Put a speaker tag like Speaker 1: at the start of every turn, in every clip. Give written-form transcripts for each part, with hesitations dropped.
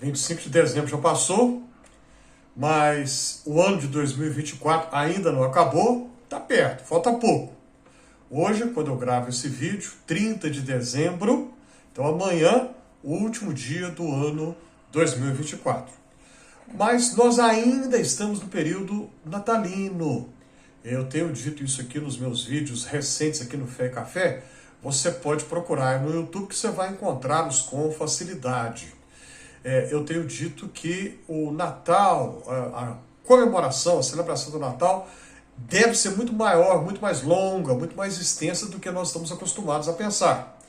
Speaker 1: 25 de dezembro já passou, mas o ano de 2024 ainda não acabou, está perto, falta pouco. Hoje, quando eu gravo esse vídeo, 30 de dezembro, então amanhã, o último dia do ano 2024. Mas nós ainda estamos no período natalino. Eu tenho dito isso aqui nos meus vídeos recentes aqui no Fé e Café. Você pode procurar no YouTube que você vai encontrá-los com facilidade. Eu tenho dito que o Natal, a comemoração, a celebração do Natal deve ser muito maior, muito mais longa, muito mais extensa do que nós estamos acostumados a pensar.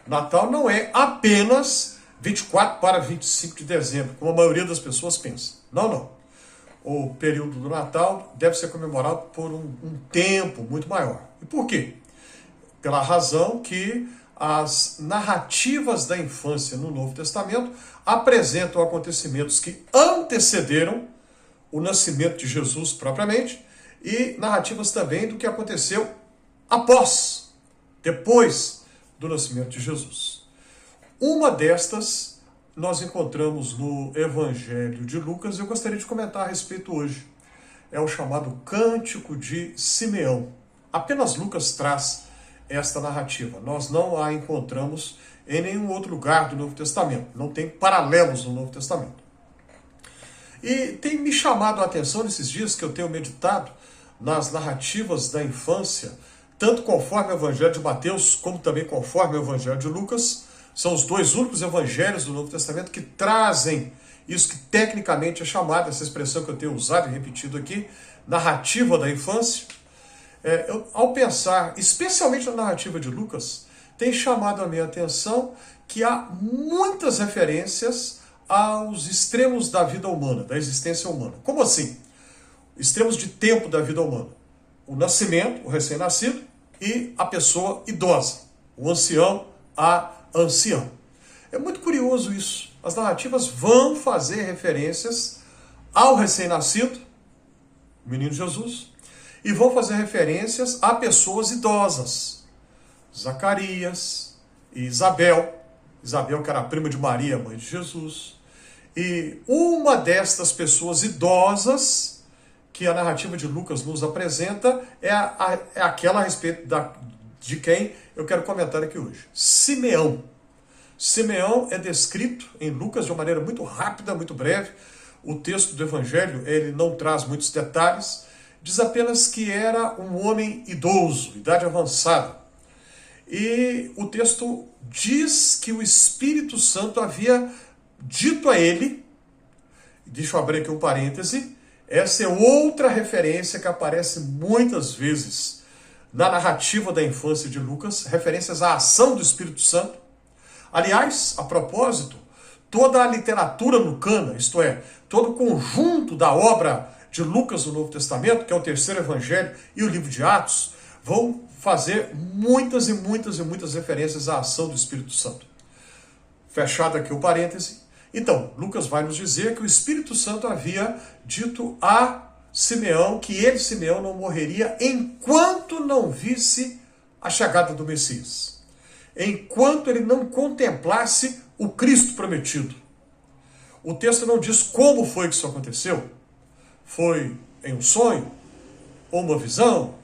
Speaker 1: Natal não é apenas 24 para 25 de dezembro, como a maioria das pessoas pensa. Não, não. O período do Natal deve ser comemorado por um tempo muito maior. E por quê? Pela razão que as narrativas da infância no Novo Testamento apresentam acontecimentos que antecederam o nascimento de Jesus propriamente e narrativas também do que aconteceu depois do nascimento de Jesus. Uma destas nós encontramos no Evangelho de Lucas e eu gostaria de comentar a respeito hoje. É o chamado Cântico de Simeão. Apenas Lucas traz esta narrativa. Nós não a encontramos em nenhum outro lugar do Novo Testamento. Não tem paralelos no Novo Testamento. E tem me chamado a atenção nesses dias que eu tenho meditado nas narrativas da infância, tanto conforme o Evangelho de Mateus, como também conforme o Evangelho de Lucas. São os dois únicos evangelhos do Novo Testamento que trazem isso que tecnicamente é chamado, essa expressão que eu tenho usado e repetido aqui, narrativa da infância. Ao pensar, especialmente na narrativa de Lucas, tem chamado a minha atenção que há muitas referências aos extremos da vida humana, da existência humana. Como assim? Extremos de tempo da vida humana. O nascimento, o recém-nascido, e a pessoa idosa, o ancião, a anciã. É muito curioso isso. As narrativas vão fazer referências ao recém-nascido, o menino Jesus, e vão fazer referências a pessoas idosas. Zacarias e Isabel. Isabel, que era a prima de Maria, mãe de Jesus. E uma destas pessoas idosas que a narrativa de Lucas nos apresenta é aquela a respeito de quem eu quero comentar aqui hoje. Simeão. Simeão é descrito em Lucas de uma maneira muito rápida, muito breve. O texto do Evangelho ele não traz muitos detalhes. Diz apenas que era um homem idoso, idade avançada. E o texto diz que o Espírito Santo havia dito a ele, deixa eu abrir aqui um parêntese, essa é outra referência que aparece muitas vezes na narrativa da infância de Lucas, referências à ação do Espírito Santo. Aliás, a propósito, toda a literatura lucana, isto é, todo o conjunto da obra de Lucas no Novo Testamento, que é o terceiro evangelho, e o livro de Atos, vão fazer muitas e muitas e muitas referências à ação do Espírito Santo. Fechado aqui o parêntese. Então, Lucas vai nos dizer que o Espírito Santo havia dito a Simeão que ele, Simeão, não morreria enquanto não visse a chegada do Messias. Enquanto ele não contemplasse o Cristo prometido. O texto não diz como foi que isso aconteceu. Foi em um sonho? Ou uma visão?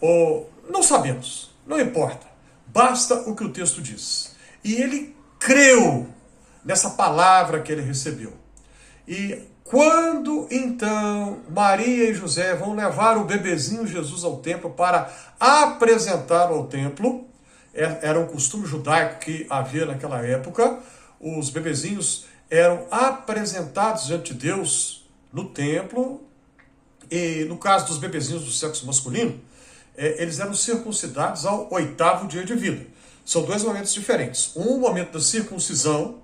Speaker 1: Ou não sabemos. Não importa. Basta o que o texto diz. E ele creu nessa palavra que ele recebeu. E quando então Maria e José vão levar o bebezinho Jesus ao templo para apresentá-lo ao templo, era um costume judaico que havia naquela época, os bebezinhos eram apresentados diante de Deus no templo, e no caso dos bebezinhos do sexo masculino, eles eram circuncidados ao 8º dia de vida. São dois momentos diferentes. Um momento da circuncisão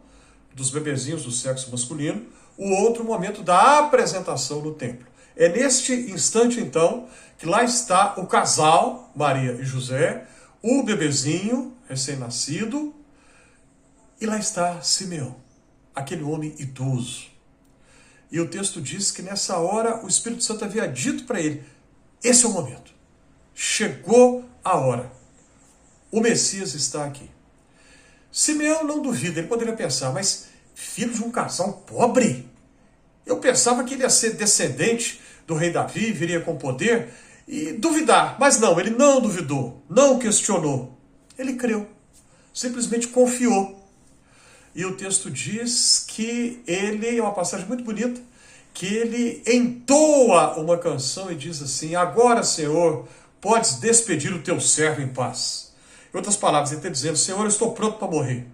Speaker 1: dos bebezinhos do sexo masculino, o outro momento da apresentação no templo. É neste instante, então, que lá está o casal, Maria e José, o bebezinho recém-nascido, e lá está Simeão, aquele homem idoso. E o texto diz que nessa hora o Espírito Santo havia dito para ele, esse é o momento, chegou a hora, o Messias está aqui. Simeão não duvida, ele poderia pensar, mas filho de um casal pobre? Eu pensava que ele ia ser descendente do rei Davi, viria com poder e duvidar. Mas não, ele não duvidou, não questionou. Ele creu, simplesmente confiou. E o texto diz que ele, é uma passagem muito bonita, que ele entoa uma canção e diz assim: agora, Senhor, podes despedir o teu servo em paz. Em outras palavras, ele está dizendo: Senhor, eu estou pronto para morrer.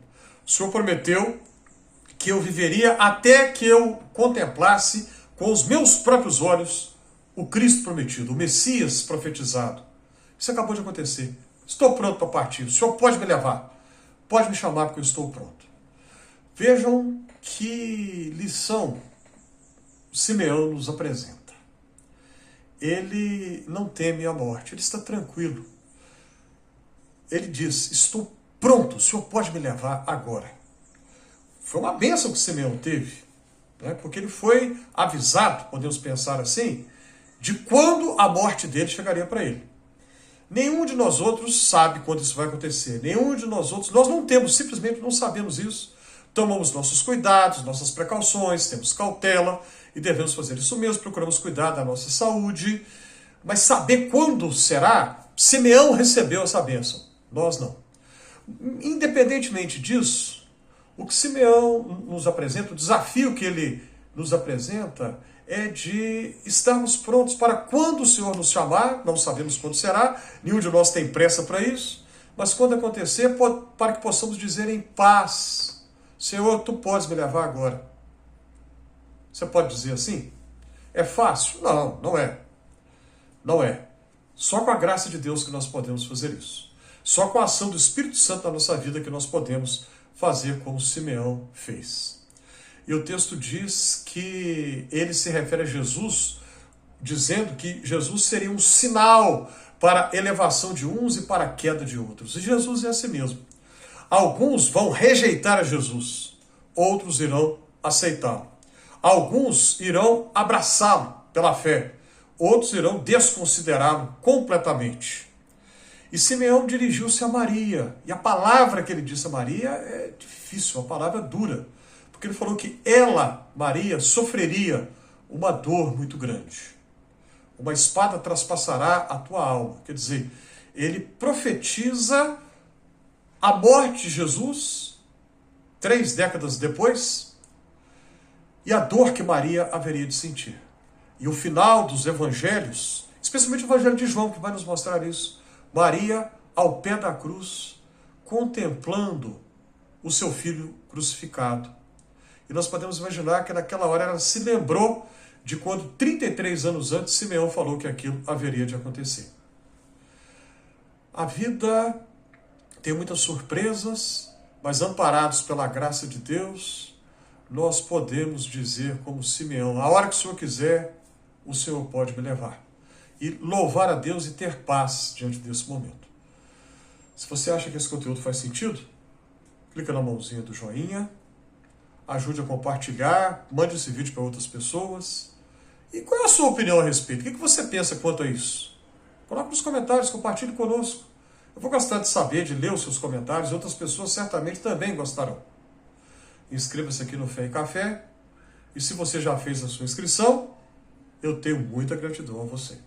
Speaker 1: O Senhor prometeu que eu viveria até que eu contemplasse com os meus próprios olhos o Cristo prometido, o Messias profetizado. Isso acabou de acontecer. Estou pronto para partir. O Senhor pode me levar. Pode me chamar porque eu estou pronto. Vejam que lição Simeão nos apresenta. Ele não teme a morte, ele está tranquilo. Ele diz: estou pronto, o Senhor pode me levar agora. Foi uma bênção que Simeão teve, né? Porque ele foi avisado, podemos pensar assim, de quando a morte dele chegaria para ele. Nenhum de nós outros sabe quando isso vai acontecer. Nenhum de nós outros, nós não temos, simplesmente não sabemos isso. Tomamos nossos cuidados, nossas precauções, temos cautela e devemos fazer isso mesmo, procuramos cuidar da nossa saúde. Mas saber quando será, Simeão recebeu essa bênção, nós não. Independentemente disso, o que Simeão nos apresenta, o desafio que ele nos apresenta é de estarmos prontos para quando o Senhor nos chamar, não sabemos quando será, nenhum de nós tem pressa para isso, mas quando acontecer, para que possamos dizer em paz: Senhor, tu podes me levar agora. Você pode dizer assim? É fácil? Não, não é. Não é. Só com a graça de Deus que nós podemos fazer isso. Só com a ação do Espírito Santo na nossa vida que nós podemos fazer como Simeão fez. E o texto diz que ele se refere a Jesus, dizendo que Jesus seria um sinal para a elevação de uns e para a queda de outros. E Jesus é assim mesmo. Alguns vão rejeitar a Jesus, outros irão aceitá-lo. Alguns irão abraçá-lo pela fé, outros irão desconsiderá-lo completamente. E Simeão dirigiu-se a Maria, e a palavra que ele disse a Maria é difícil, uma palavra dura, porque ele falou que ela, Maria, sofreria uma dor muito grande. Uma espada traspassará a tua alma. Quer dizer, ele profetiza a morte de Jesus 3 décadas depois e a dor que Maria haveria de sentir. E o final dos evangelhos, especialmente o evangelho de João, que vai nos mostrar isso, Maria ao pé da cruz, contemplando o seu filho crucificado. E nós podemos imaginar que naquela hora ela se lembrou de quando 33 anos antes Simeão falou que aquilo haveria de acontecer. A vida tem muitas surpresas, mas amparados pela graça de Deus, nós podemos dizer como Simeão: a hora que o Senhor quiser, o Senhor pode me levar. E louvar a Deus e ter paz diante desse momento. Se você acha que esse conteúdo faz sentido, clica na mãozinha do joinha, ajude a compartilhar, mande esse vídeo para outras pessoas. E qual é a sua opinião a respeito? O que você pensa quanto a isso? Coloque nos comentários, compartilhe conosco. Eu vou gostar de saber, de ler os seus comentários, e outras pessoas certamente também gostarão. Inscreva-se aqui no Fé e Café, e se você já fez a sua inscrição, eu tenho muita gratidão a você.